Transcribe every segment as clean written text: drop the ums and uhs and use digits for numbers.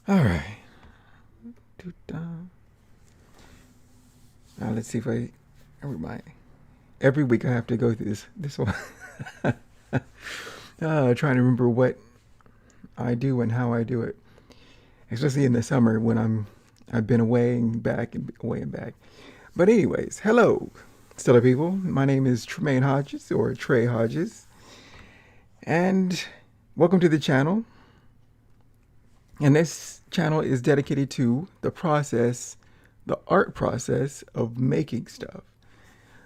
All right. Now let's see if I remind. Every week I have to go through this one. Trying to remember what I do and how I do it, especially in the summer when I've been away and back and away and back. But anyways, hello, stellar people. My name is Tremaine Hodges or Trey Hodges, and welcome to the channel. And this channel is dedicated to the process, the art process of making stuff.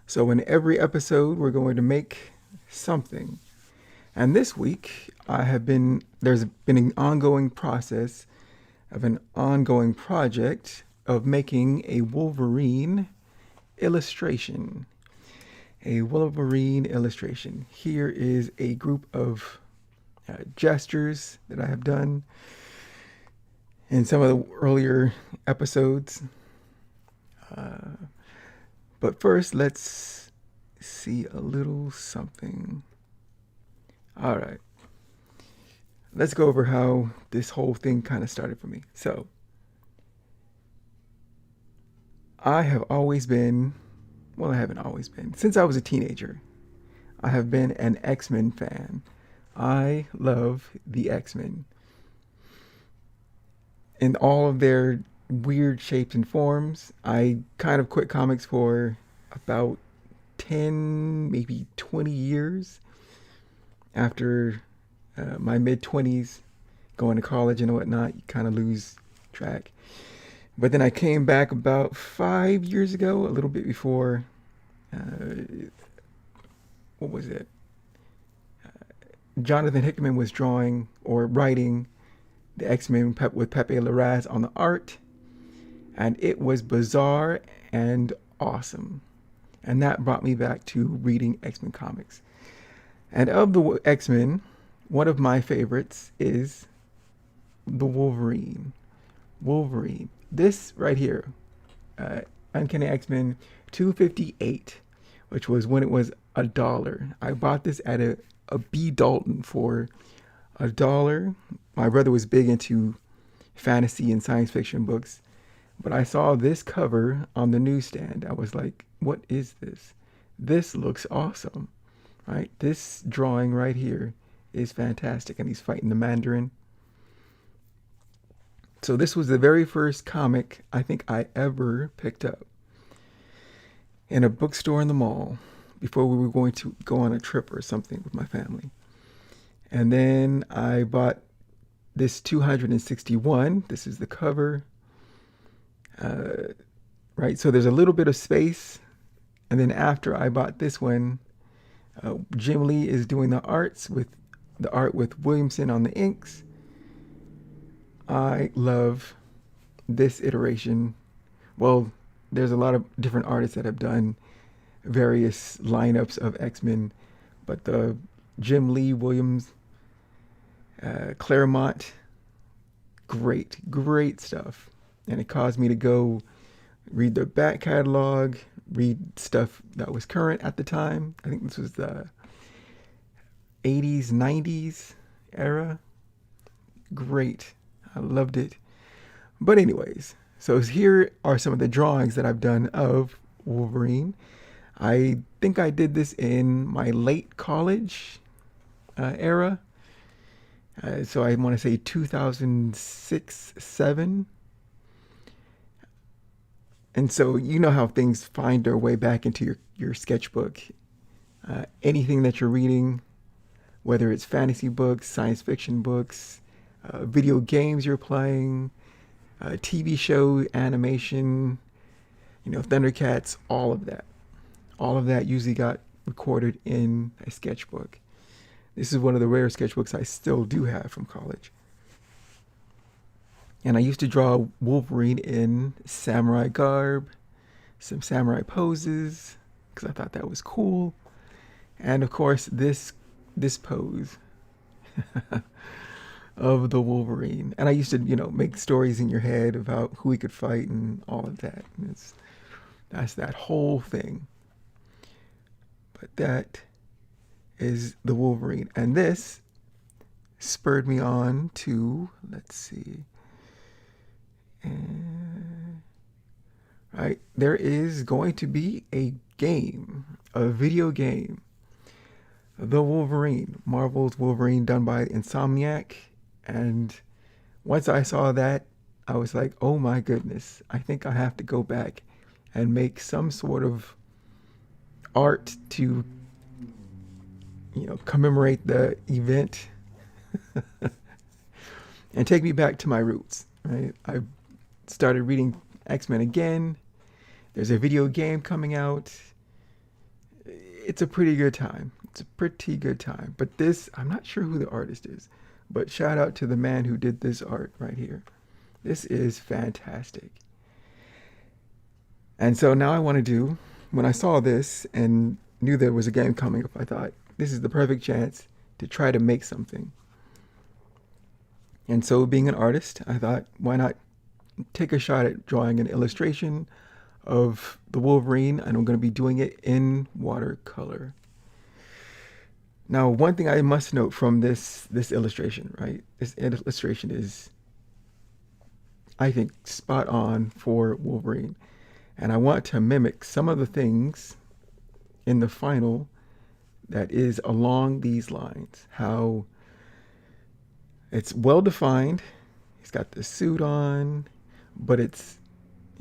So in every episode, we're going to make something. And this week, there's been an ongoing process of an ongoing project of making a Wolverine illustration. A Wolverine illustration. Here is a group of gestures that I have done in some of the earlier episodes. But first, let's see a little something. All right. Let's go over how this whole thing kind of started for me. So, I have always been, well, I haven't always been, since I was a teenager, I have been an X-Men fan. I love the X-Men in all of their weird shapes and forms. I kind of quit comics for about 10, maybe 20 years after my mid 20s, going to college and whatnot. You kind of lose track. But then I came back about 5 years ago, a little bit before, uh, what was it? Jonathan Hickman was drawing or writing the X-Men with Pepe Larraz on the art, and it was bizarre and awesome. And that brought me back to reading X-Men comics. And of the X-Men, one of my favorites is the Wolverine. Wolverine. This right here, uh, Uncanny X-Men 258, which was when it was $1. I bought this at a B. Dalton for $1. My brother was big into fantasy and science fiction books, but I saw this cover on the newsstand. I was like, what is this? This looks awesome, right? This drawing right here is fantastic. And he's fighting the Mandarin. So this was the very first comic I think I ever picked up in a bookstore in the mall before we were going to go on a trip or something with my family. And then I bought this 261. This is the cover. Uh, right? So there's a little bit of space. And then after I bought this one, Jim Lee is doing the art with Williamson on the inks. I love this iteration. Well, there's a lot of different artists that have done various lineups of X-Men, but the Jim Lee, Williams, Claremont, great stuff. And it caused me to go read the back catalog, read stuff that was current at the time. I think this was the 80s, 90s era. Great. I loved it. But anyways, so here are some of the drawings that I've done of Wolverine. I think I did this in my late college era. So I want to say 2006, 7. And so you know how things find their way back into your sketchbook. Anything that you're reading, whether it's fantasy books, science fiction books, video games you're playing, TV show, animation, Thundercats, all of that. All of that usually got recorded in a sketchbook. This is one of the rare sketchbooks I still do have from college. And I used to draw Wolverine in samurai garb, some samurai poses, because I thought that was cool. And of course, this pose of the Wolverine. And I used to, make stories in your head about who he could fight and all of that. And that's that whole thing. But that is the Wolverine. And this spurred me on to, let's see. And, right, there is going to be a game, a video game, The Wolverine, Marvel's Wolverine, done by Insomniac. And once I saw that, I was like, oh my goodness, I think I have to go back and make some sort of art to, commemorate the event and take me back to my roots, right? I started reading X-Men again. There's a video game coming out. It's a pretty good time. It's a pretty good time. But this, I'm not sure who the artist is, but shout out to the man who did this art right here. This is fantastic. And so now I want to do, when I saw this and knew there was a game coming up, I thought, this is the perfect chance to try to make something. And so being an artist, I thought, why not take a shot at drawing an illustration of the Wolverine, and I'm going to be doing it in watercolor. Now, one thing I must note from this illustration, right? This illustration is, I think, spot on for Wolverine. And I want to mimic some of the things in the final that is along these lines. How it's well defined. He's got the suit on, but he's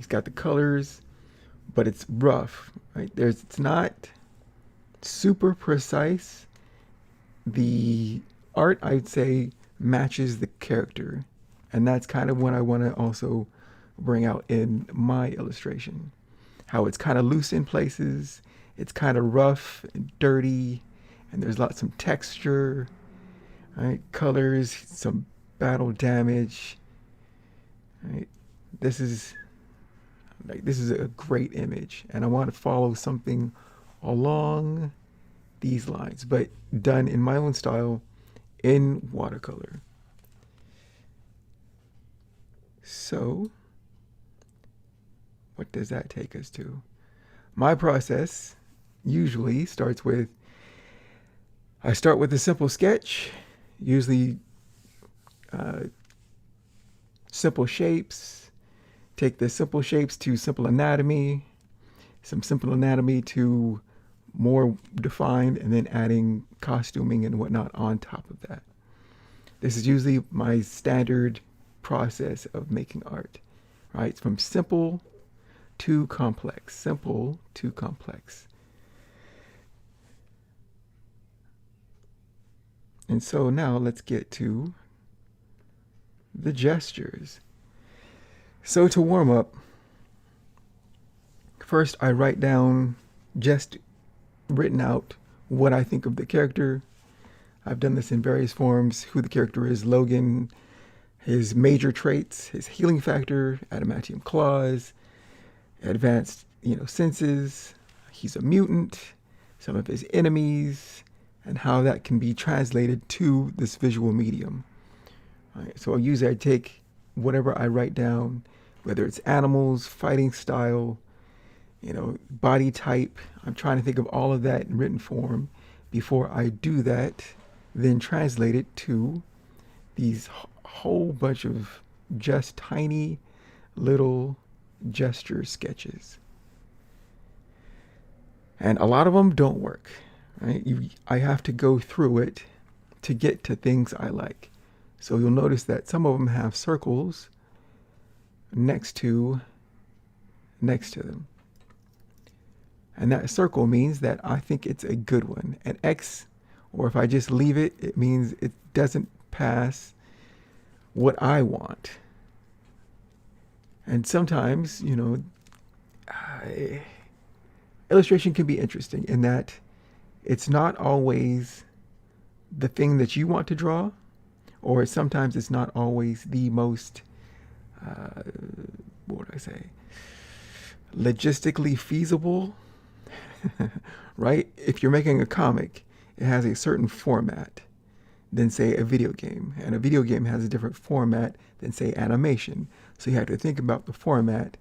got the colors, but it's rough, right? It's not super precise. The art, I'd say, matches the character. And that's kind of what I want to also bring out in my illustration. How it's kind of loose in places, it's kind of rough and dirty, and there's lots of texture, right? Colors, some battle damage, right? This is a great image, and I want to follow something along these lines, but done in my own style in watercolor. So what does that take us to? My process usually starts with, I start with a simple sketch, usually simple shapes, take the simple shapes to simple anatomy, some simple anatomy to more defined, and then adding costuming and whatnot on top of that. This is usually my standard process of making art, right? From simple to complex, simple to complex. And so now let's get to the gestures. So to warm up, first I write down, just written out, what I think of the character. I've done this in various forms: who the character is, Logan, his major traits, his healing factor, adamantium claws, advanced, senses, he's a mutant, some of his enemies, and how that can be translated to this visual medium. All right, so I take whatever I write down, whether it's animals, fighting style, body type. I'm trying to think of all of that in written form before I do that, then translate it to these whole bunch of just tiny little gesture sketches. And a lot of them don't work, right? I have to go through it to get to things I like. So you'll notice that some of them have circles next to them. And that circle means that I think it's a good one. An X, or if I just leave it, it means it doesn't pass what I want. And sometimes, illustration can be interesting in that it's not always the thing that you want to draw, or sometimes it's not always the most, logistically feasible, right? If you're making a comic, it has a certain format than, say, a video game. And a video game has a different format than, say, animation. So you have to think about the format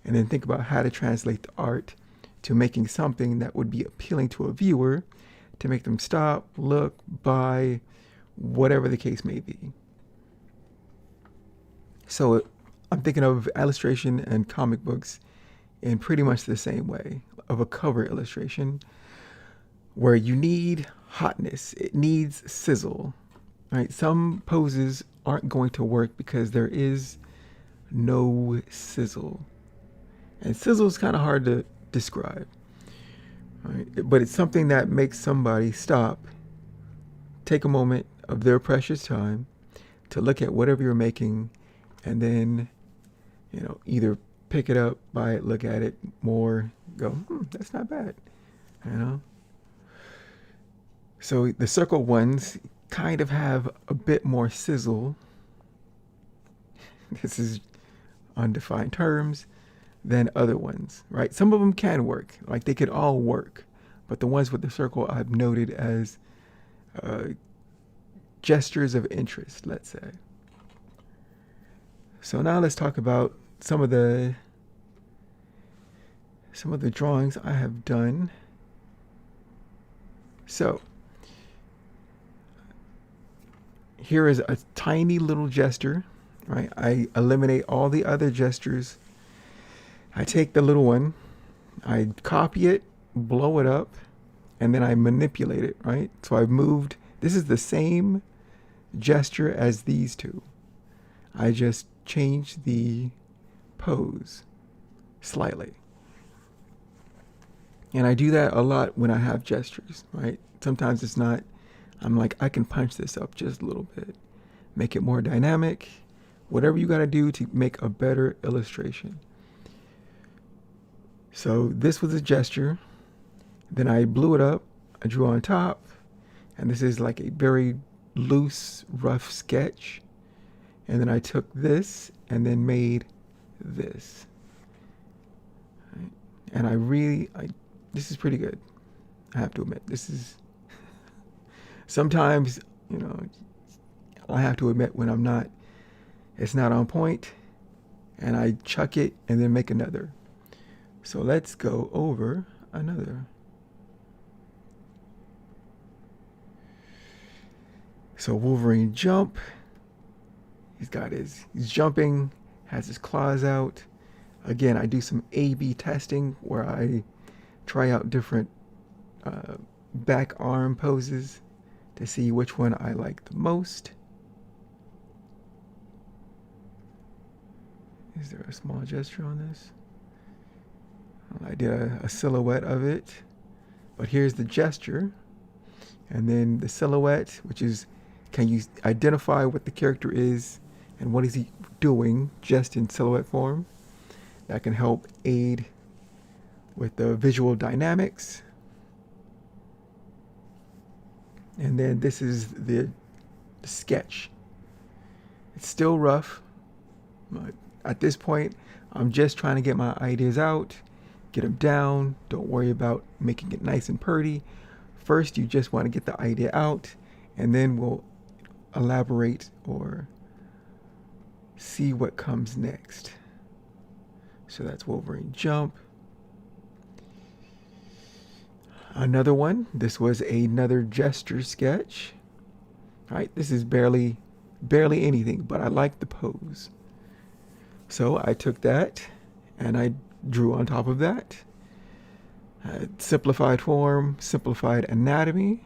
and then think about how to translate the art to making something that would be appealing to a viewer, to make them stop, look, buy, whatever the case may be. So I'm thinking of illustration and comic books in pretty much the same way of a cover illustration where you need hotness, it needs sizzle, right? Some poses aren't going to work because there is no sizzle. And sizzle is kind of hard to describe, right? But it's something that makes somebody stop, take a moment of their precious time to look at whatever you're making, and then, either pick it up, buy it, look at it more, go, that's not bad, you know? So the circle ones kind of have a bit more sizzle. This is undefined terms than other ones, right? Some of them can work, like they could all work, but the ones with the circle I've noted as gestures of interest, let's say. So now let's talk about some of the drawings I have done. So here is a tiny little gesture, right? I eliminate all the other gestures. I take the little one, I copy it, blow it up, and then I manipulate it, right? So I've moved, this is the same gesture as these two. I just change the pose slightly. And I do that a lot when I have gestures, right? Sometimes it's not, I'm like, I can punch this up just a little bit, make it more dynamic, whatever you got to do to make a better illustration. So this was a gesture. Then I blew it up, I drew on top, and this is like a very loose, rough sketch. And then I took this and then made this. Right? And this is pretty good. I have to admit, this is, sometimes, I have to admit when it's not on point, and I chuck it and then make another. So let's go over another. So Wolverine jump. He's jumping, has his claws out. Again, I do some A/B testing where I try out different back arm poses to see which one I like the most. Is there a small gesture on this? I did a silhouette of it, but here's the gesture, and then the silhouette, which is, can you identify what the character is and what is he doing just in silhouette form? That can help aid with the visual dynamics. And then this is the sketch. It's still rough, but at this point, I'm just trying to get my ideas out, get them down. Don't worry about making it nice and pretty. First, you just want to get the idea out, and then we'll elaborate or see what comes next. So that's Wolverine jump. Another one. This was another gesture sketch. All right, this is barely anything, but I like the pose. So I took that and I drew on top of that. Simplified form, simplified anatomy.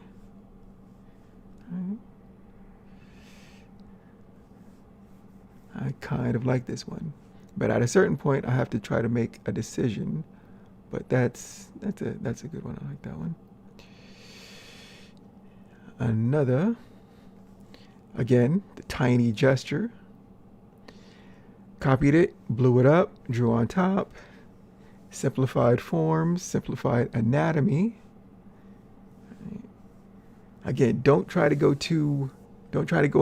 I kind of like this one, but at a certain point I have to try to make a decision. But that's a good one. I like that one. Another, again, the tiny gesture. Copied it, blew it up, drew on top. Simplified forms, simplified anatomy. Again, don't try to go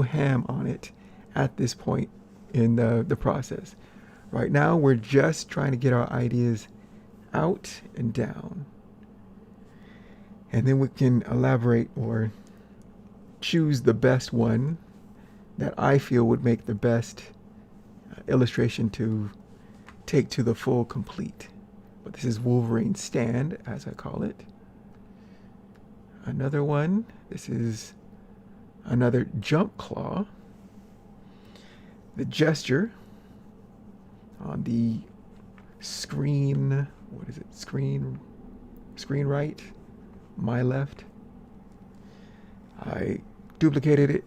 ham on it at this point in the process. Right now, we're just trying to get our ideas out and down. And then we can elaborate or choose the best one that I feel would make the best illustration to take to the full complete. But this is Wolverine stand, as I call it. Another one. This is another jump claw. The gesture. on the screen, what is it? Screen right, my left. I duplicated it,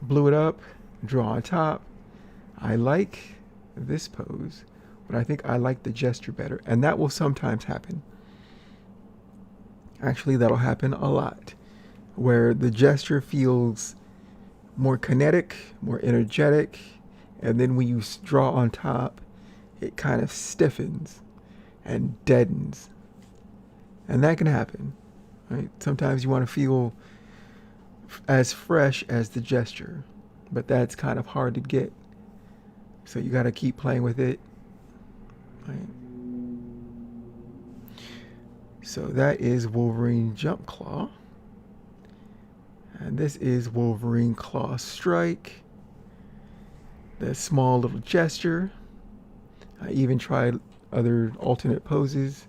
blew it up, draw on top. I like this pose, but I think I like the gesture better, and that will sometimes happen. Actually, that'll happen a lot, where the gesture feels more kinetic, more energetic, and then when you draw on top, it kind of stiffens and deadens. And that can happen, right? Sometimes you want to feel as fresh as the gesture, but that's kind of hard to get. So you got to keep playing with it, right? So that is Wolverine Jump Claw. And this is Wolverine Claw Strike. The small little gesture. I even tried other alternate poses,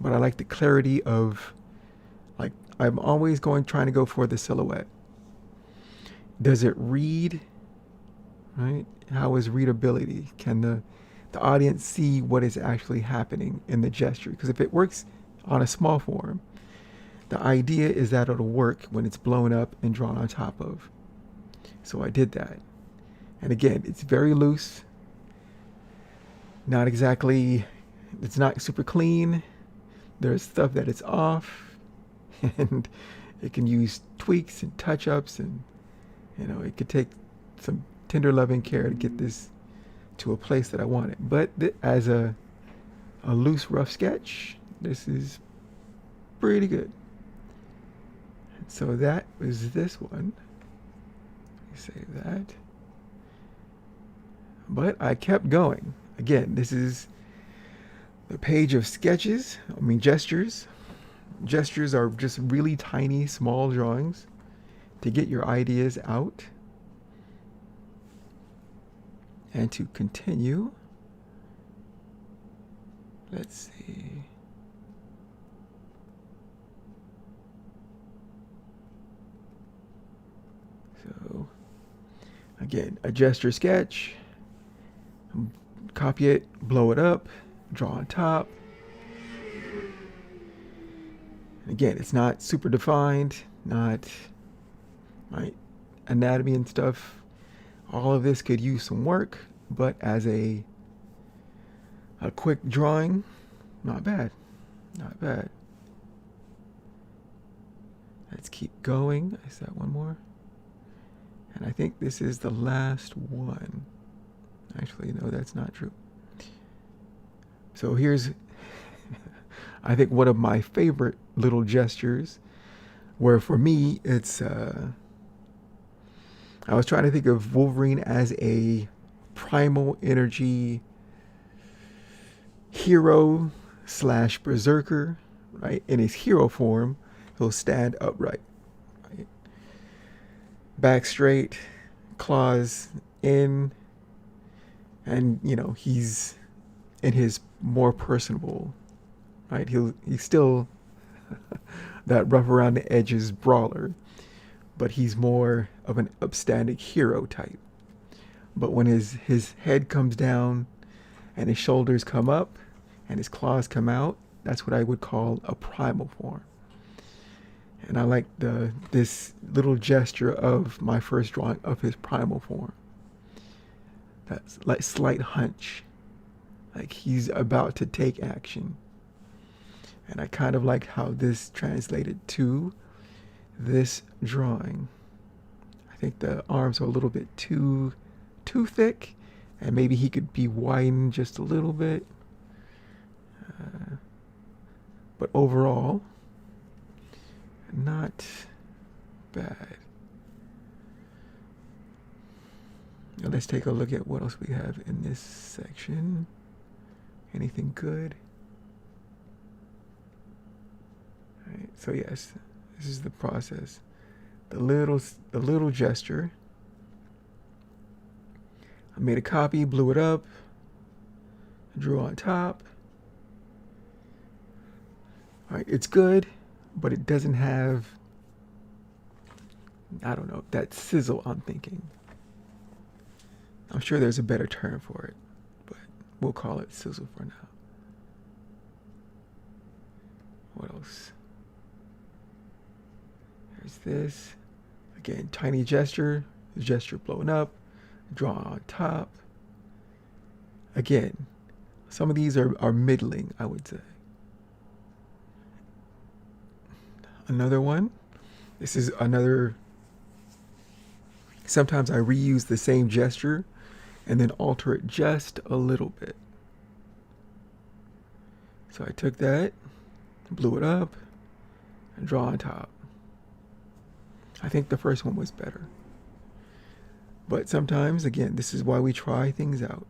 but I like the clarity of, like, I'm always trying to go for the silhouette. Does it read, right? How is readability? Can the audience see what is actually happening in the gesture? Because if it works on a small form, the idea is that it'll work when it's blown up and drawn on top of. So I did that. And again, it's very loose. Not exactly, it's not super clean. There's stuff that it's off. And it can use tweaks and touch-ups, and it could take some tender loving care to get this to a place that I want it. But as a loose, rough sketch, this is pretty good. So that was this one. Let me save that. But I kept going. Again, this is the page of sketches. Gestures. Gestures are just really tiny, small drawings to get your ideas out. And to continue, let's see. So, again, a gesture sketch, copy it, blow it up, draw on top. Again, it's not super defined, not my anatomy and stuff. All of this could use some work, but as a quick drawing, not bad, not bad. Let's keep going. Is that one more? And I think this is the last one. Actually, no, that's not true. So here's, I think, one of my favorite little gestures, where for me, it's, I was trying to think of Wolverine as a primal energy hero / berserker, right? In his hero form, he'll stand upright, right? Back straight, claws in, and he's in his more personable, right? He's still that rough around the edges brawler, but he's more of an upstanding hero type. But when his head comes down and his shoulders come up and his claws come out, that's what I would call a primal form. And I like this little gesture of my first drawing of his primal form. That's like slight hunch, like he's about to take action. And I kind of like how this translated to this drawing. I think the arms are a little bit too thick, and maybe he could be widened just a little bit. But overall, not bad. Now let's take a look at what else we have in this section. Anything good? All right, so yes, this is the process. The little gesture. I made a copy, blew it up, drew on top. All right, it's good, but it doesn't have, I don't know, that sizzle I'm thinking. I'm sure there's a better term for it. We'll call it sizzle for now. What else? There's this. Again, tiny gesture. Gesture blowing up. Draw on top. Again, some of these are middling, I would say. Another one. This is another. Sometimes I reuse the same gesture and then alter it just a little bit. So I took that, blew it up, and draw on top. I think the first one was better. But sometimes, again, this is why we try things out.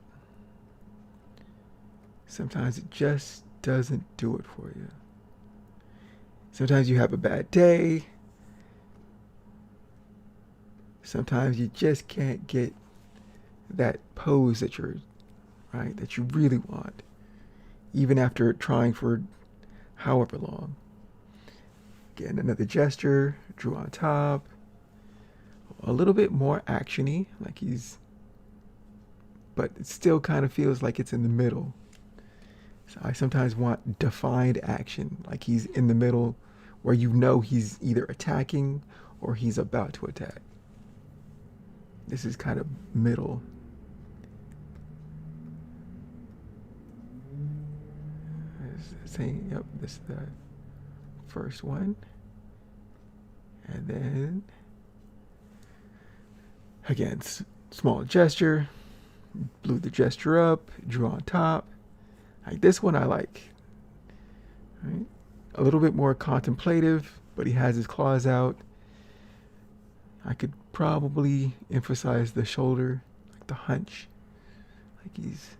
Sometimes it just doesn't do it for you. Sometimes you have a bad day. Sometimes you just can't get that pose that that you really want, even after trying for however long. Again, another gesture, drew on top, a little bit more actiony, but it still kind of feels like it's in the middle. So I sometimes want defined action, like he's in the middle where you know he's either attacking or he's about to attack. This is kind of middle. Saying, yep, this is the first one. And then, again, small gesture, blew the gesture up, drew on top. Like this one I like. Right? A little bit more contemplative, but he has his claws out. I could probably emphasize the shoulder, like the hunch. Like he's,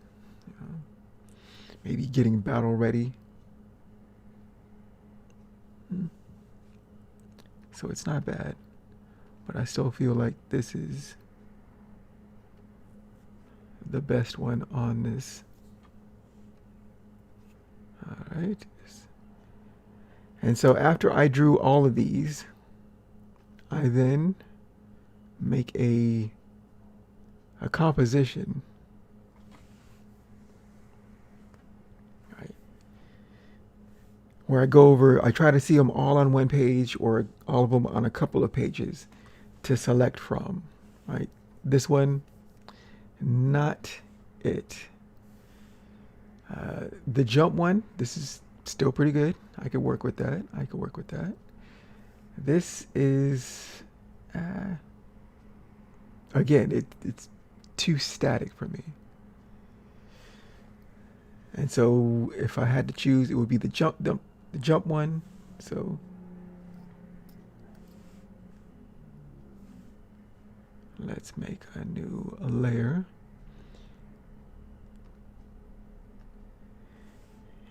maybe getting battle ready. So it's not bad, but I still feel like this is the best one on this. All right. And so after I drew all of these, I then make a composition. Where I try to see them all on one page or all of them on a couple of pages to select from, right? This one, not it. The jump one, this is still pretty good. I could work with that. This is, again, it's too static for me. And so if I had to choose, it would be the jump one. So let's make a new layer.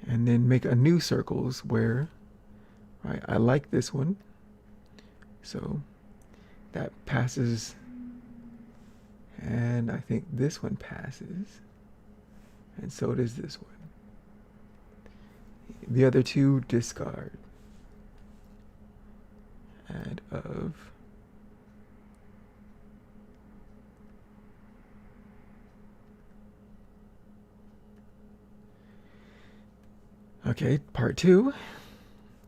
And then make a new circles where, right, I like this one. So that passes. And I think this one passes. And so does this one. The other two discard. Add of. Okay, part 2.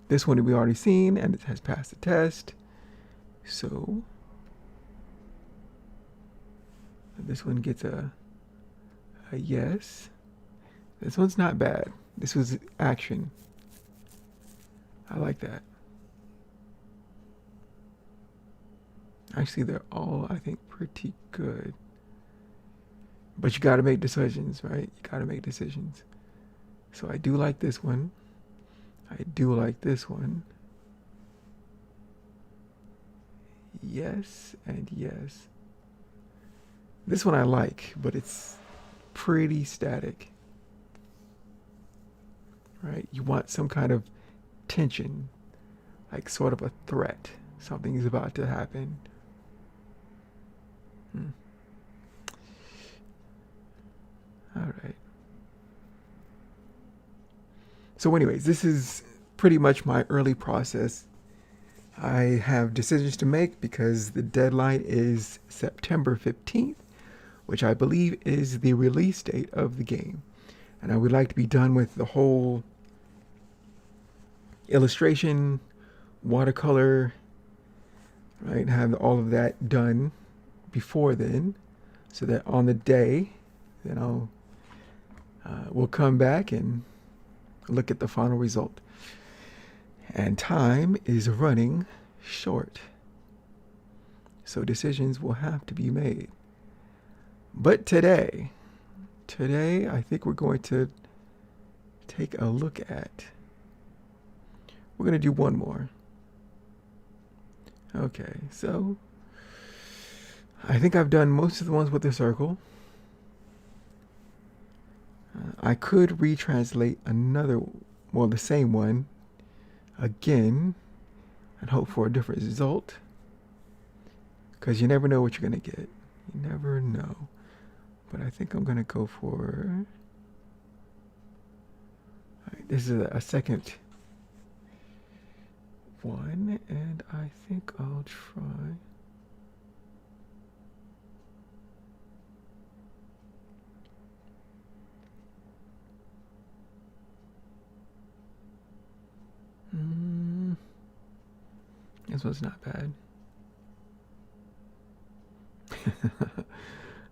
This one we already seen and it has passed the test. So this one gets a yes. This one's not bad. This was action. I like that. Actually, they're all, I think, pretty good. But you got to make decisions, right? You got to make decisions. So I do like this one. I do like this one. Yes and yes. This one I like, but it's pretty static. Right? You want some kind of tension, like sort of a threat. Something is about to happen. All right. So anyways, this is pretty much my early process. I have decisions to make because the deadline is September 15th, which I believe is the release date of the game. And I would like to be done with the whole illustration, watercolor, right? Have all of that done before then, so that on the day, then we'll come back and look at the final result. And time is running short, so decisions will have to be made. But today, I think we're going to take a look at, we're going to do one more. Okay, so I think I've done most of the ones with the circle. I could retranslate another, well, the same one again and hope for a different result, because you never know what you're going to get. You never know. But I think I'm going to go for, all right, this is a second one, and I think I'll try. This one's not bad.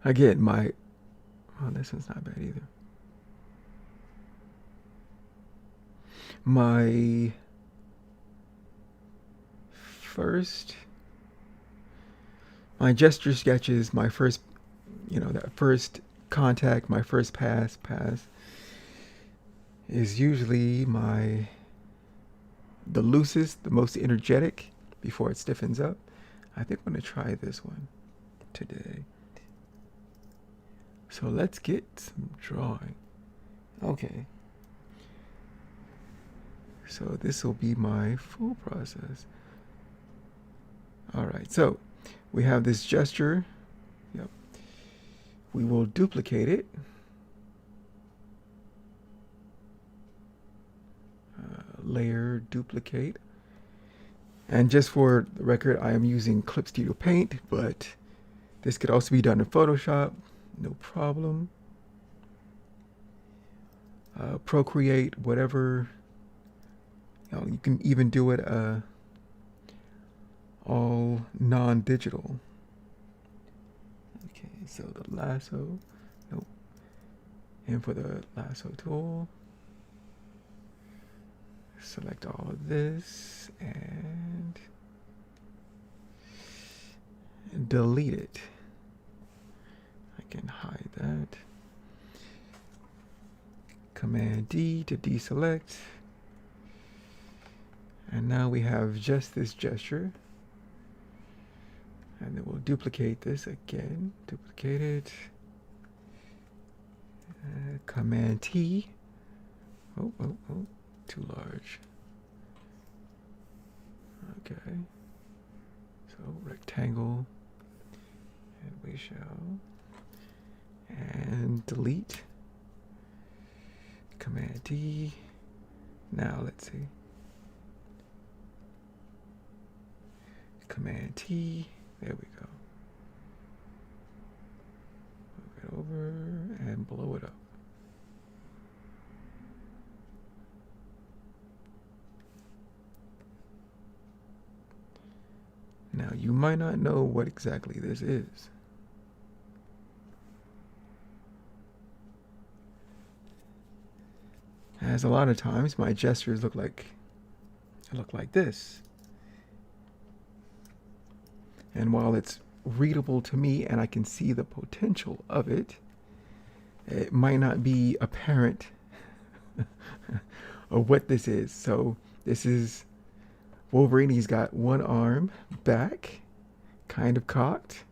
Again, this one's not bad either. My gesture sketches, my first, that first contact, my first pass is usually the loosest, the most energetic before it stiffens up. I think I'm going to try this one today. So let's get some drawing. Okay. So this will be my full process. All right, so we have this gesture. Yep. We will duplicate it. Layer, duplicate. And just for the record, I am using Clip Studio Paint, but this could also be done in Photoshop, no problem. Procreate, whatever. You can even do it all non-digital. Okay, so the lasso, nope. And for the lasso tool, select all of this and delete it. I can hide that. Command D to deselect. And now we have just this gesture. And then we'll duplicate this again. Duplicate it. Command T. Oh, too large. Okay. So rectangle. And we shall. And delete. Command D. Now let's see. Command T. There we go. Move it over and blow it up. Now you might not know what exactly this is. As a lot of times my gestures look like this. And while it's readable to me and I can see the potential of it, it might not be apparent of what this is. So this is Wolverine. He's got one arm back, kind of cocked,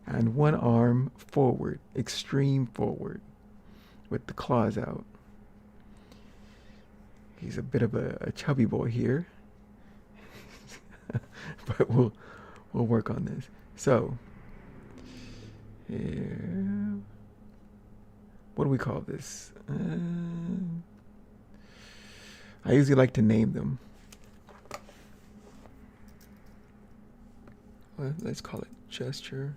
and one arm forward, extreme forward, with the claws out. He's a bit of a chubby boy here, but we'll work on this. So, here, what do we call this? I usually like to name them. Well, let's call it gesture.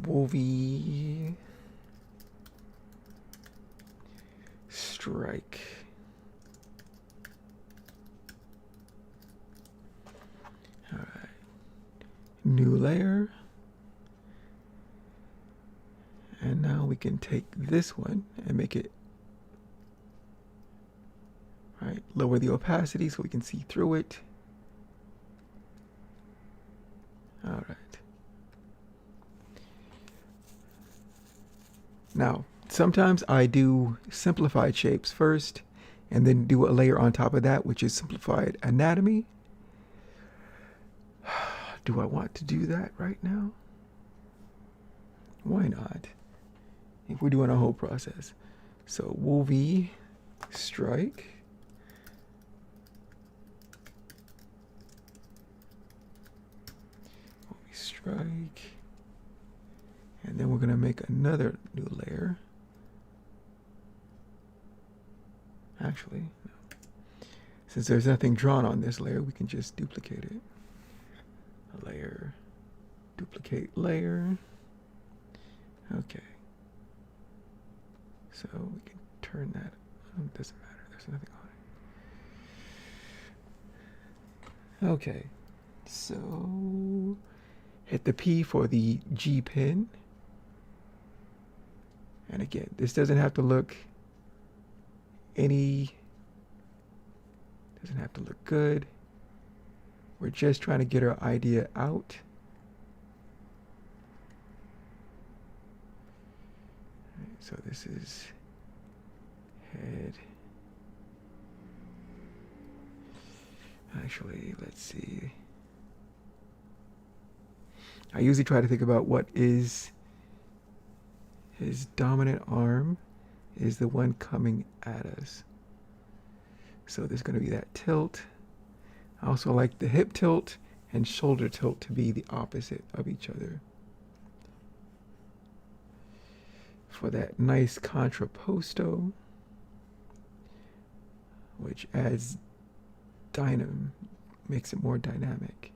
Wolvie. strike. All right. New layer. And now we can take this one and make it, right, lower the opacity so we can see through it. All right. Now, sometimes I do simplified shapes first and then do a layer on top of that, which is simplified anatomy. Do I want to do that right now? Why not? If we're doing a whole process. So Wolverine strike. Wolverine strike. And then we're going to make another new layer. Actually, no. Since there's nothing drawn on this layer, we can just duplicate it. A layer, duplicate layer. Okay. So we can turn that. It doesn't matter. There's nothing on it. Okay. So hit the P for the G pin. And again, this doesn't have to look doesn't have to look good. We're just trying to get our idea out. Right, so this is head. Actually, let's see. I usually try to think about what is his dominant arm is the one coming at us. So there's going to be that tilt. I also like the hip tilt and shoulder tilt to be the opposite of each other. For that nice contrapposto, which adds dynam, makes it more dynamic.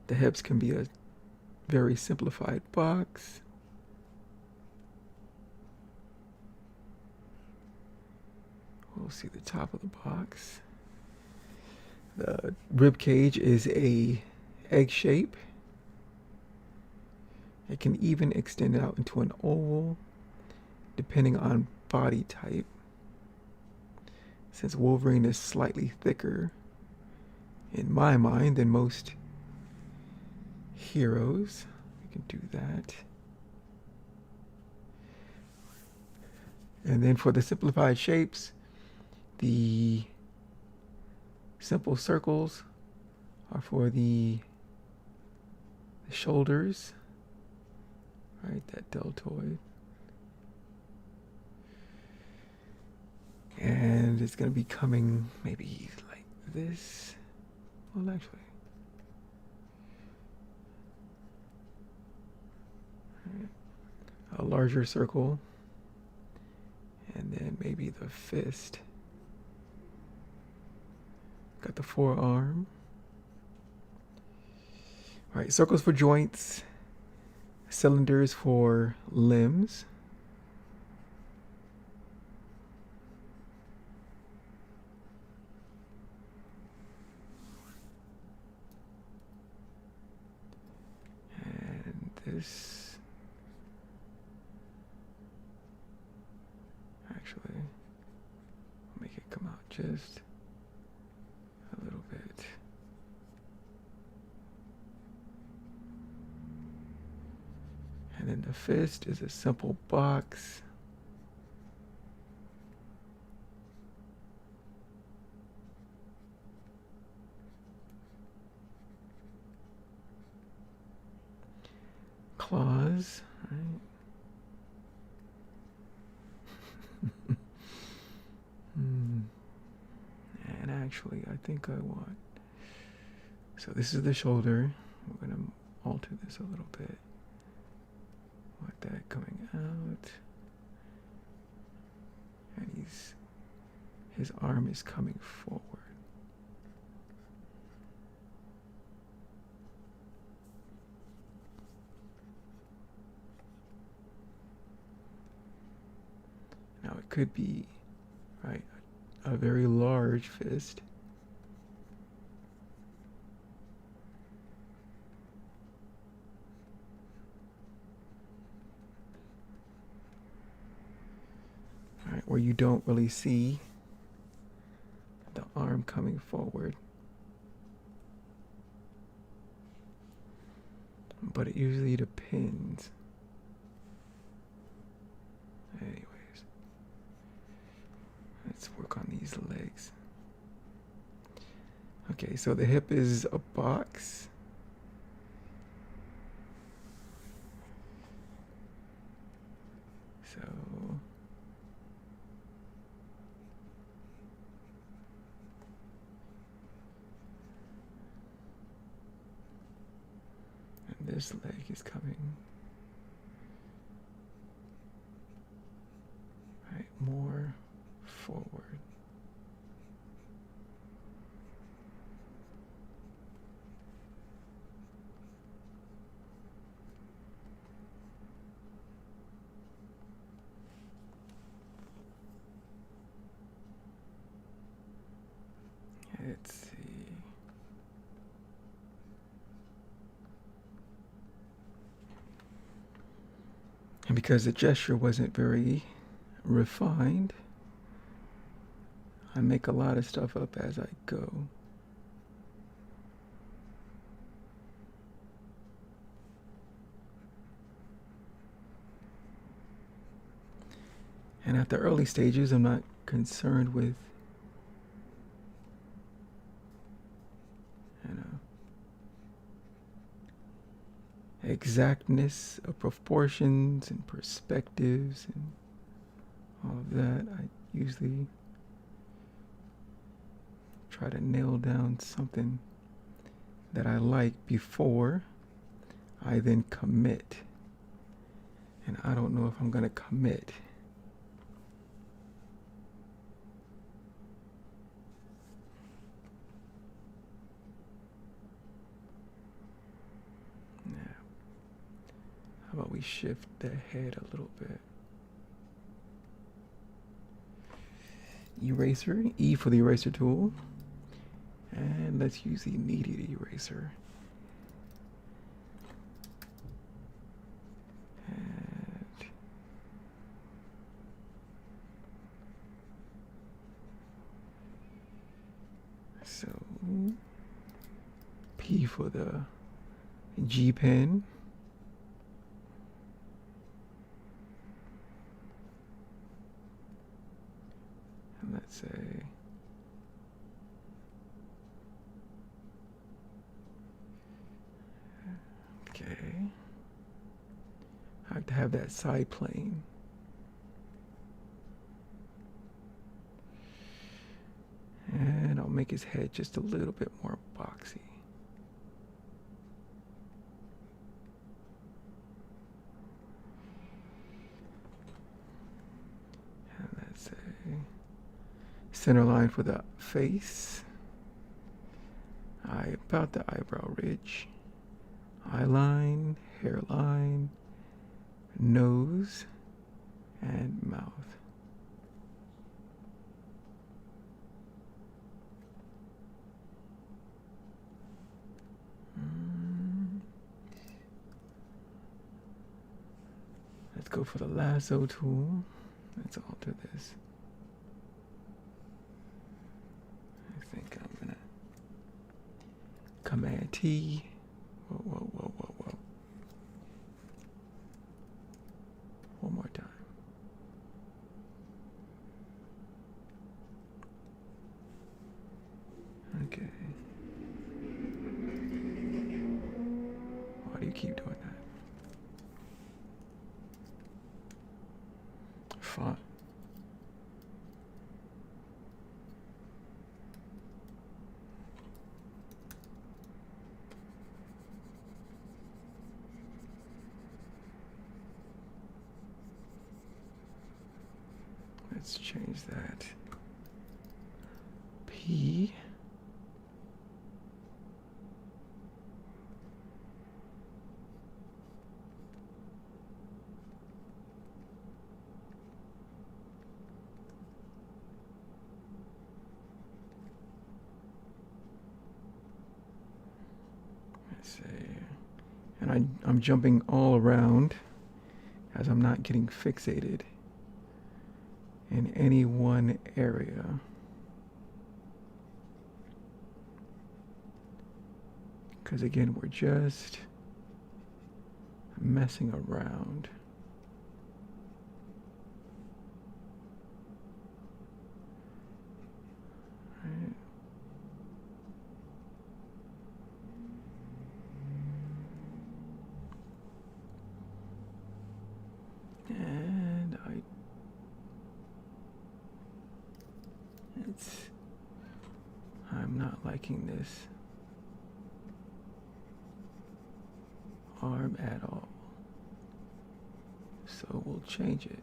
The hips can be a very simplified box. We'll see the top of the box. The rib cage is a egg shape. It can even extend out into an oval depending on body type. Since Wolverine is slightly thicker in my mind than most heroes, we can do that. And then for the simplified shapes, the simple circles are for the shoulders, right? That deltoid. And it's going to be coming maybe like this. Well, actually. Right. A larger circle. And then maybe the fist. Got the forearm. All right, circles for joints. Cylinders for limbs. And this, actually, I'll make it come out just a little bit. And then the fist is a simple box. Claws, right? And actually, I think I want. So this is the shoulder. We're going to alter this a little bit. Want that coming out. And his arm is coming forward. could be, right, a very large fist. All right, where you don't really see the arm coming forward. But it usually depends. Anyways, let's work on these legs. Okay, so the hip is a box. So and this leg is coming right more forward. Let's see. And because the gesture wasn't very refined, I make a lot of stuff up as I go. And at the early stages, I'm not concerned with, exactness of proportions and perspectives and all of that. I usually try to nail down something that I like before I then commit. And I don't know if I'm going to commit. How about we shift the head a little bit? Eraser, E for the eraser tool. And let's use the immediate eraser. And so P for the G pen. Let's say okay. I have to have that side plane. And I'll make his head just a little bit more boxy. And let's say center line for the face. About the eyebrow ridge. Eye line, hairline, nose, and mouth. Let's go for the lasso tool. Let's alter this. I think I'm gonna Command T. Whoa, whoa, whoa, whoa, whoa. One more time. Okay. Why do you keep doing that? Font. Let's change that. P. see. And I'm jumping all around as I'm not getting fixated in any one area. Because again, we're just messing around. Right. And I'm not liking this arm at all. So we'll change it.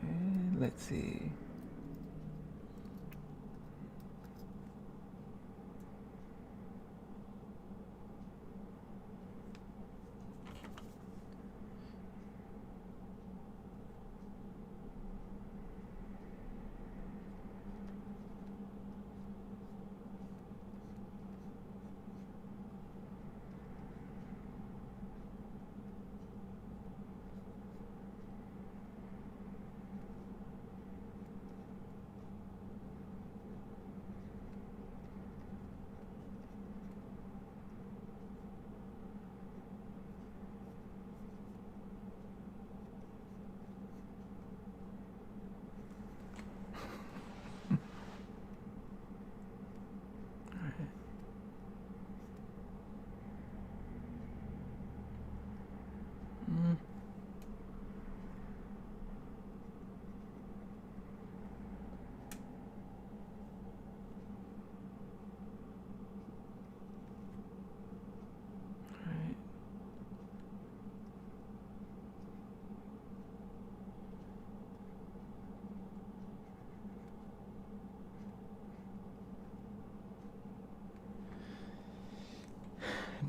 And let's see.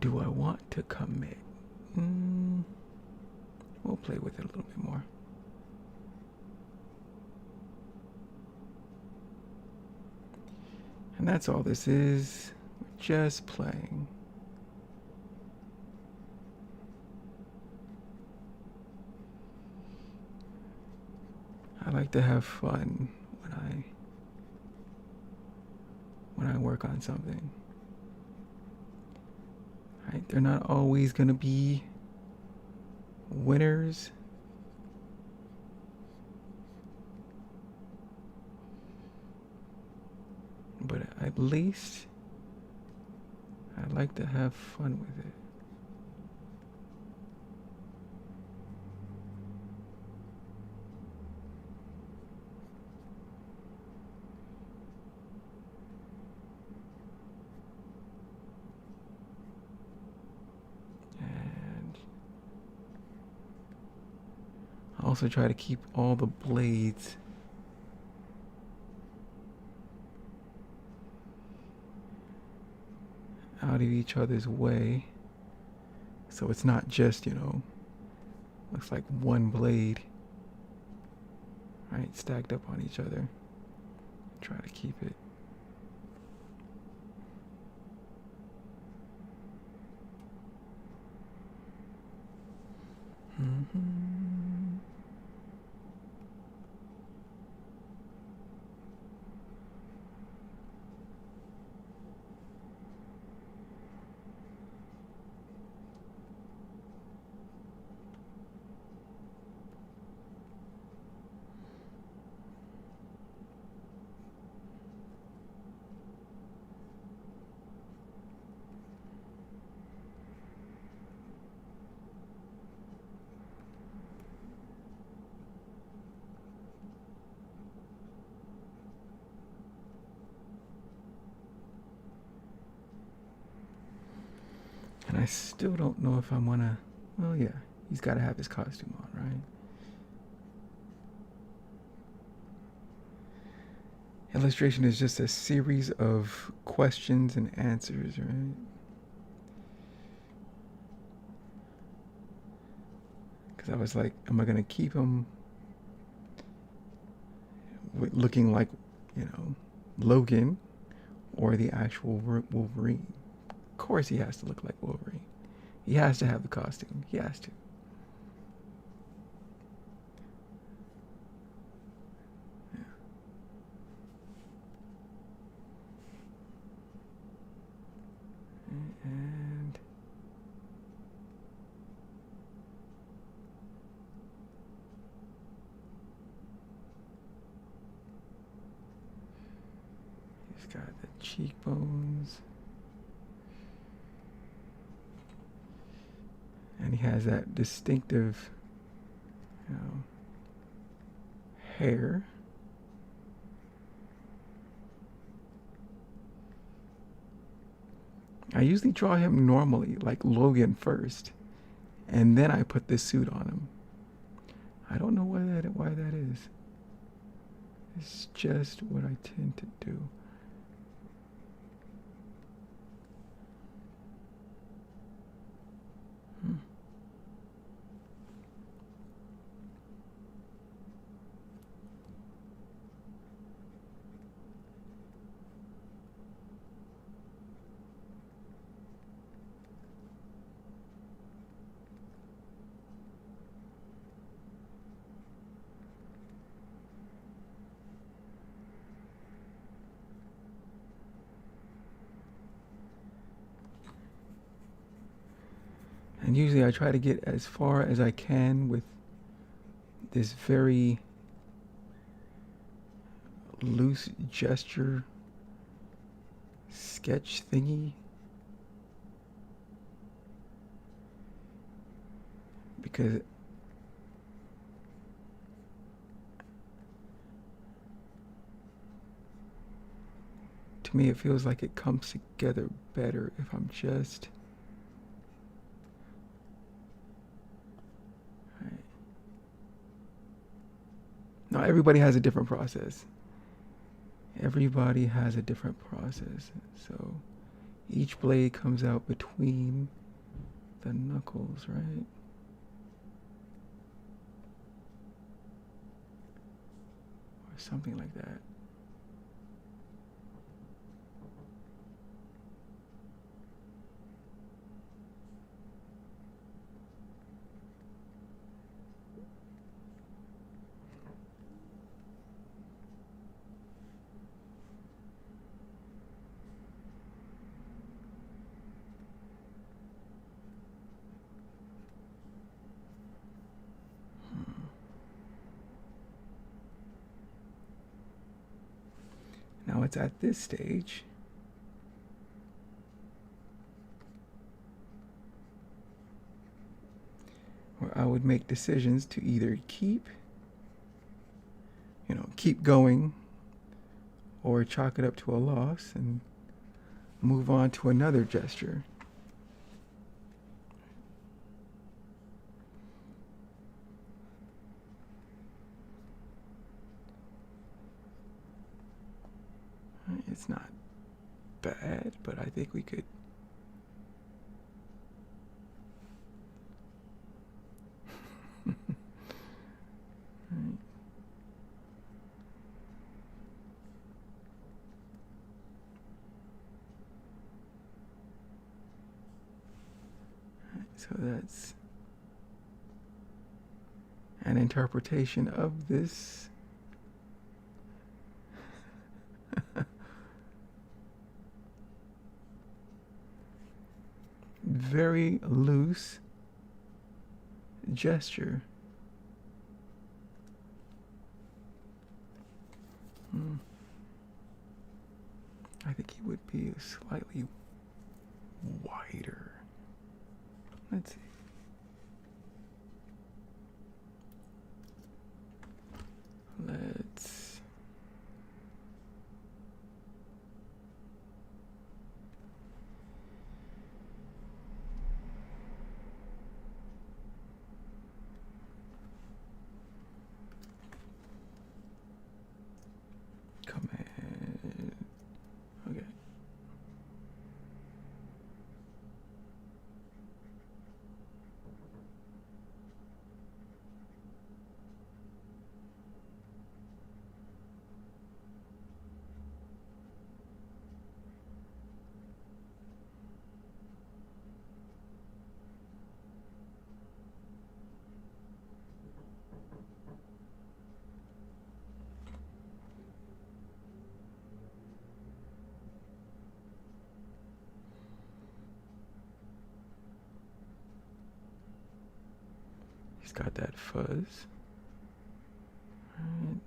Do I want to commit? We'll play with it a little bit more. And that's all this is. We're just playing. I like to have fun when I work on something. Right? They're not always going to be winners. But at least I like to have fun with it. And I also try to keep all the blades out of each other's way, so it's not just, looks like one blade, right, stacked up on each other. Try to keep it. And I still don't know if I want to. Well, yeah, he's got to have his costume on, right? Illustration is just a series of questions and answers, right? Because I was like, am I going to keep him looking like, you know, Logan or the actual Wolverine. Of course he has to look like Wolverine. He has to have the costume. He has to. And he's got the cheekbones. And he has that distinctive, you know, hair. I usually draw him normally, like Logan first, and then I put this suit on him. I don't know why that is. It's just what I tend to do. And usually I try to get as far as I can with this very loose gesture sketch thingy. Because to me it feels like it comes together better if I'm just Now, everybody has a different process. Everybody has a different process. So each blade comes out between the knuckles, right? Or something like that. Now it's at this stage where I would make decisions to either keep going or chalk it up to a loss and move on to another gesture. It's not bad, but I think we could right. So that's an interpretation of this. Very loose gesture. I think he would be slightly wider. Let's see. Let's command. Okay. He's got that fuzz. Right.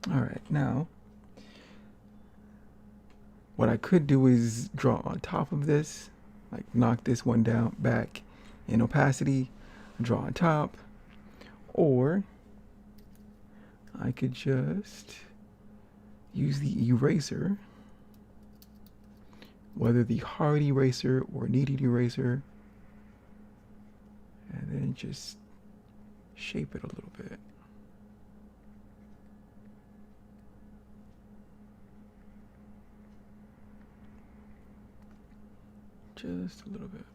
All right, now what I could do is draw on top of this, like knock this one down back in opacity, draw on top, or I could just use the eraser, whether the hard eraser or kneaded eraser, and then just shape it a little bit. Just a little bit.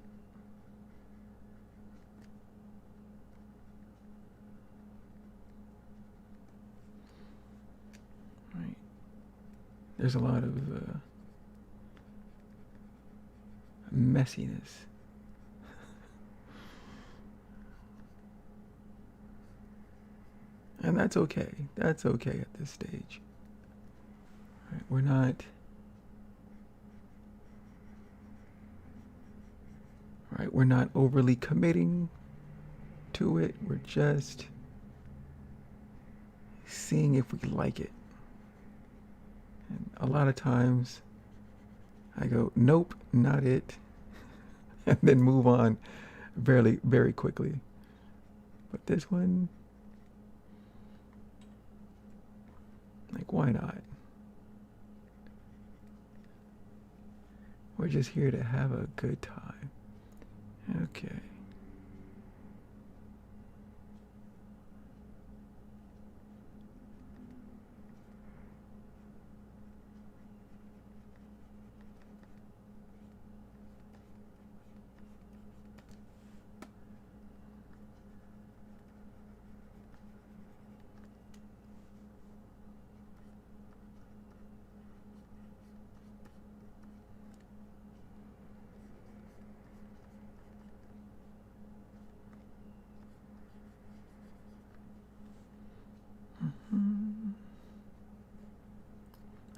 Right. There's a lot of messiness. And that's okay. That's okay at this stage. Right, we're not... Right, we're not overly committing to it. We're just seeing if we like it. And a lot of times I go, nope, not it. And then move on very quickly. But this one, like, why not? We're just here to have a good time. Okay.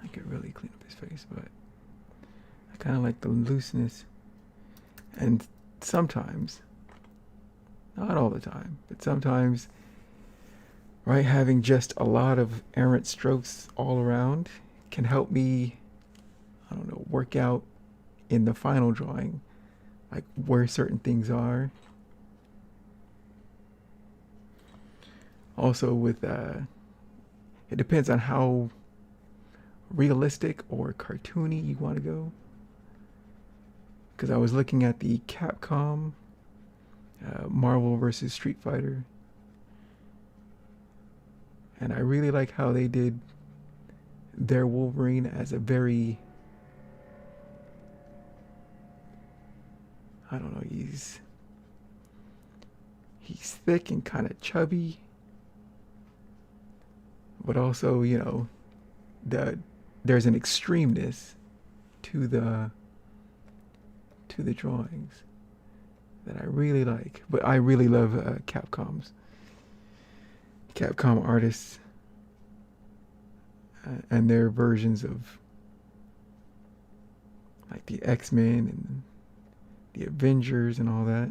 I could really clean up his face, but I kind of like the looseness. And sometimes, not all the time, but sometimes, right, having just a lot of errant strokes all around can help me, I don't know, work out in the final drawing, like where certain things are. Also with, it depends on how realistic or cartoony you want to go. Because I was looking at the Capcom Marvel vs. Street Fighter, and I really like how they did their Wolverine as a very, I don't know, he's thick and kind of chubby, but also, you know, there's an extremeness to the drawings that I really like. But I really love Capcom artists and their versions of like the X-Men and the Avengers and all that.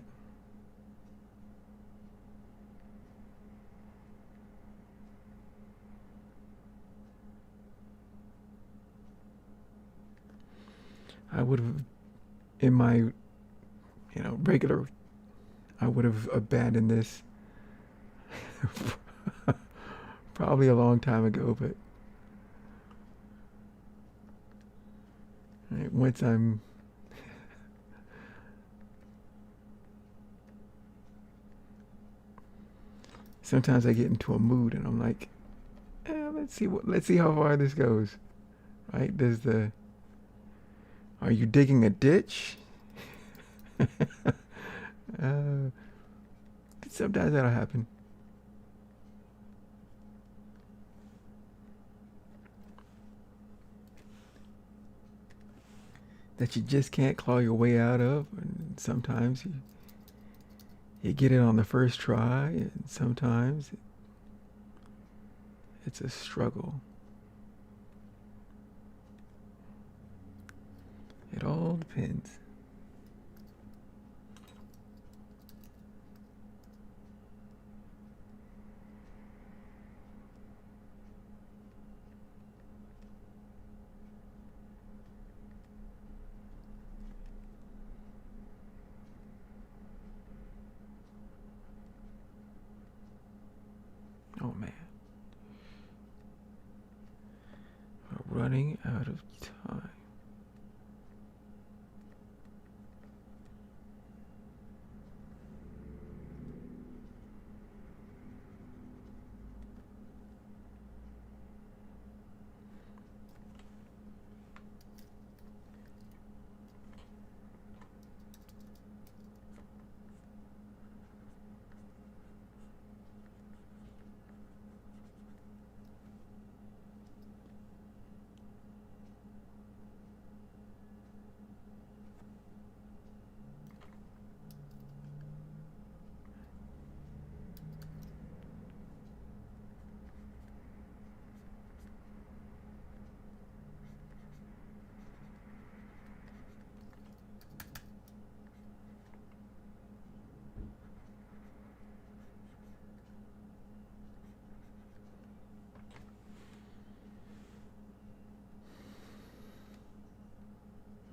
I would have, in my, you know, regular, I would have abandoned this probably a long time ago, but right, once I'm sometimes I get into a mood and I'm like, let's see how far this goes. Right? Are you digging a ditch? uh, sometimes that'll happen. That you just can't claw your way out of. And sometimes you get it on the first try, and sometimes it's a struggle. It all depends. Oh man. We're running out of time.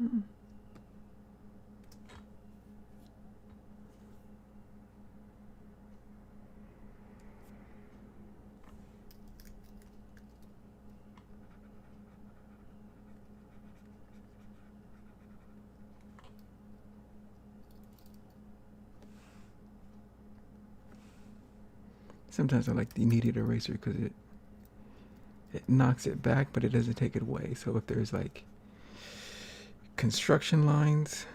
Hmm. Sometimes I like the immediate eraser because it knocks it back, but it doesn't take it away. So if there's like construction lines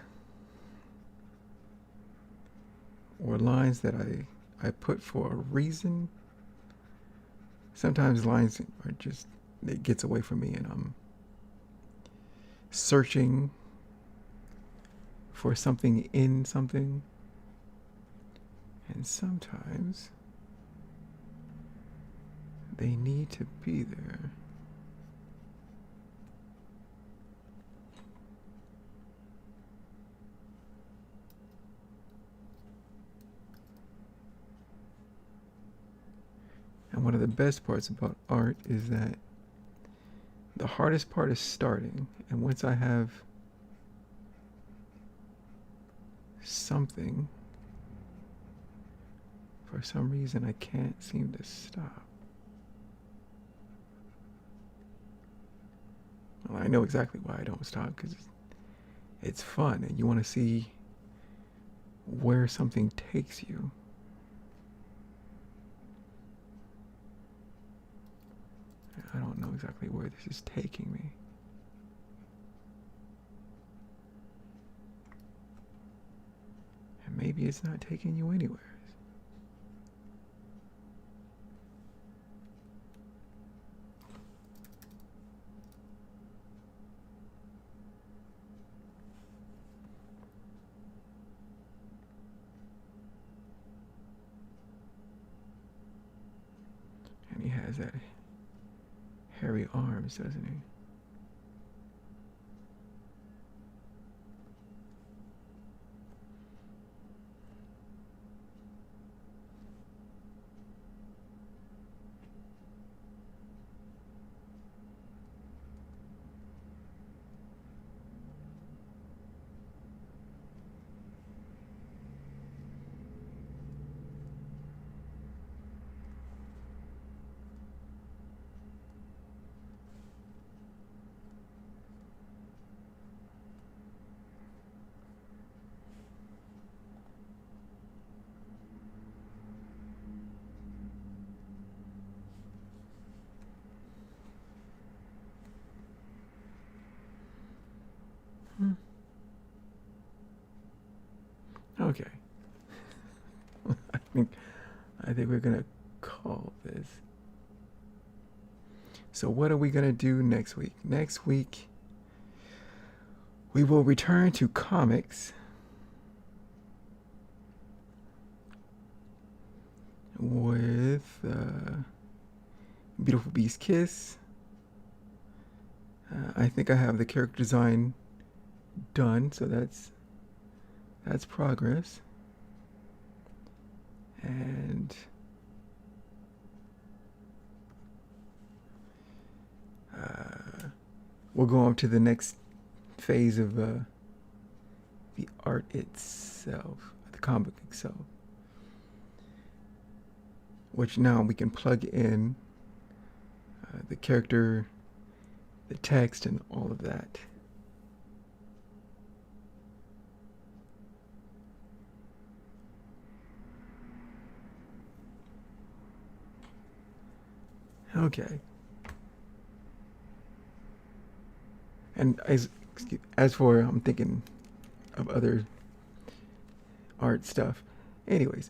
or lines that I put for a reason, sometimes lines are just, it gets away from me and I'm searching for something in something. And sometimes they need to be there. And one of the best parts about art is that the hardest part is starting. And once I have something, for some reason I can't seem to stop. Well, I know exactly why I don't stop, because it's fun and you want to see where something takes you. I don't know exactly where this is taking me. And maybe it's not taking you anywhere. And he has that hairy arms, doesn't he? Okay. I think we're gonna call this. So what are we gonna do next week? Next week we will return to comics with Beautiful Beast Kiss. I think I have the character design done, so that's progress. And we'll go on to the next phase of the art itself, the comic itself, which now we can plug in the character, the text, and all of that. Okay. And as for, I'm thinking of other art stuff. Anyways,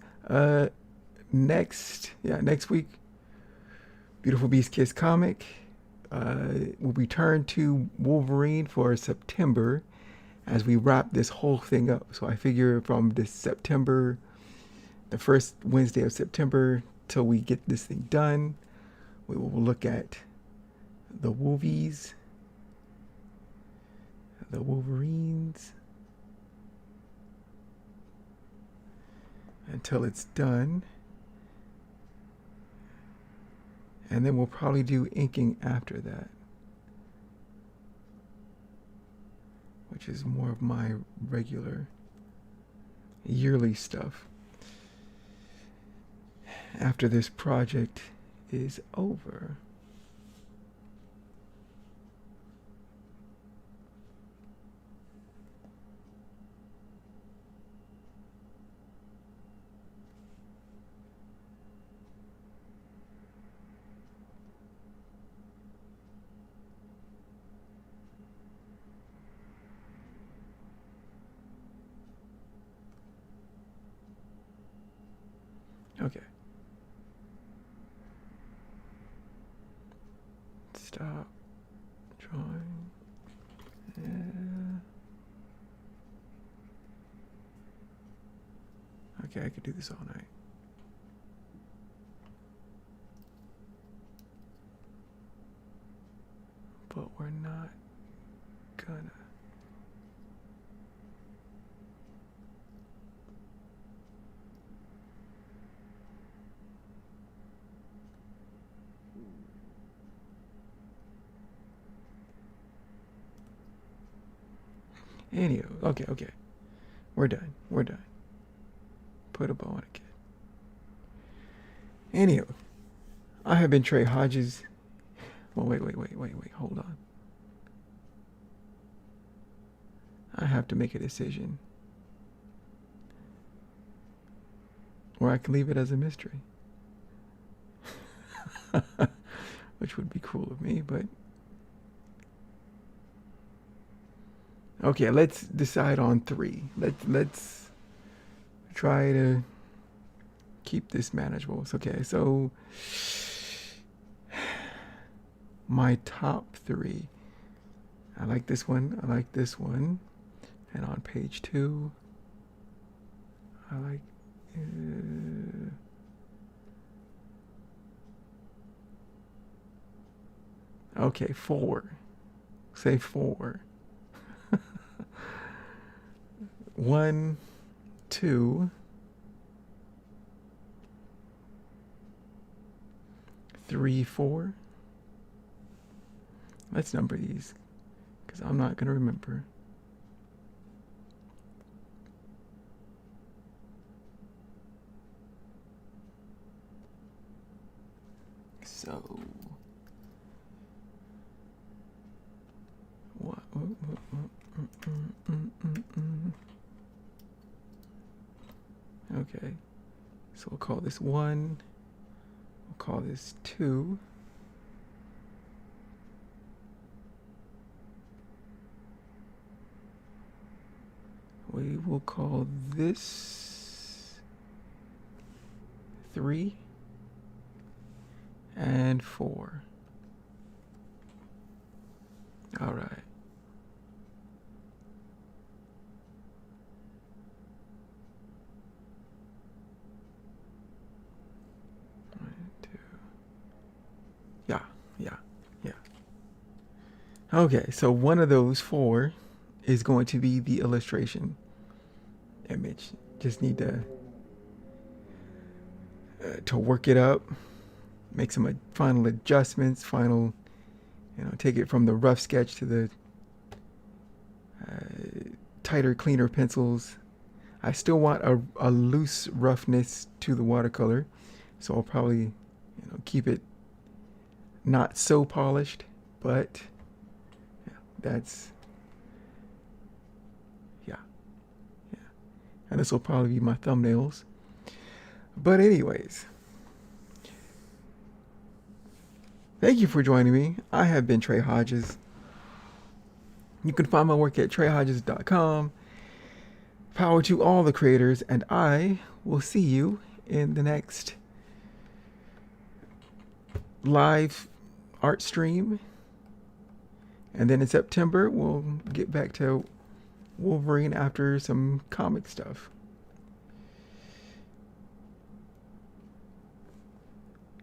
next week, Beautiful Beast Kiss comic. We'll return to Wolverine for September as we wrap this whole thing up. So I figure from this September, the first Wednesday of September, till we get this thing done, we will look at the Wolvies, the Wolverines, until it's done. And then we'll probably do inking after that, which is more of my regular yearly stuff after this project is over. Okay. Stop drawing. Okay, I could do this all night. But we're not gonna. Anywho, okay. We're done. Put a bow on it, kid. Anywho, I have been Trey Hodges. Well, wait, hold on. I have to make a decision. Or I can leave it as a mystery. Which would be cool of me, but... Okay, let's decide on 3. Let's try to keep this manageable. It's okay, so... my top 3. I like this one. And on page 2, I like... okay, 4. Say 4. 1, 2, 3, 4. Let's number these, because I'm not going to remember. So, what? Okay, so we'll call this 1. We'll call this 2. We will call this 3 and 4. All right. Yeah, yeah, yeah. Okay, so one of those 4 is going to be the illustration image. Just need to work it up, make some final adjustments, take it from the rough sketch to the tighter, cleaner pencils. I still want a loose roughness to the watercolor, so I'll probably keep it not so polished, but yeah, that's yeah. And this will probably be my thumbnails. But anyways, thank you for joining me. I have been Trey Hodges. You can find my work at treyhodges.com. Power to all the creators, and I will see you in the next live art stream. And then in September, we'll get back to Wolverine after some comic stuff.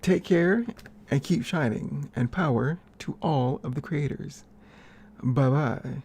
Take care and keep shining, and power to all of the creators. Bye-bye.